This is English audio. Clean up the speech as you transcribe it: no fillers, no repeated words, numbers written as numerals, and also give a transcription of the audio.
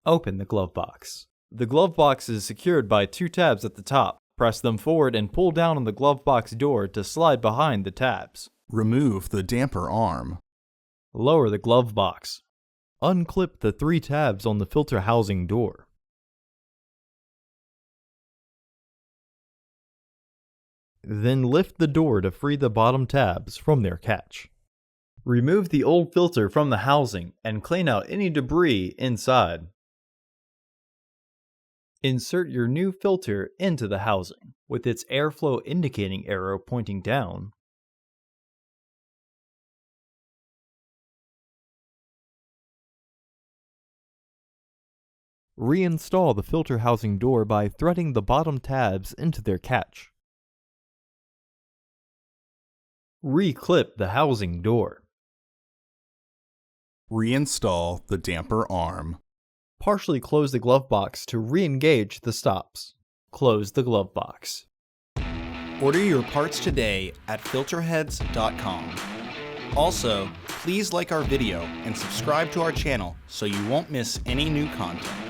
Open the glove box. The glove box is secured by 2 tabs at the top. Press them forward and pull down on the glove box door to slide behind the tabs. Remove the damper arm. Lower the glove box. Unclip the 3 tabs on the filter housing door. Then lift the door to free the bottom tabs from their catch. Remove the old filter from the housing and clean out any debris inside. Insert your new filter into the housing, with its airflow indicating arrow pointing down. Reinstall the filter housing door by threading the bottom tabs into their catch. Reclip the housing door. Reinstall the damper arm. Partially close the glove box to re-engage the stops. Close the glove box. Order your parts today at filterheads.com. Also, please like our video and subscribe to our channel so you won't miss any new content.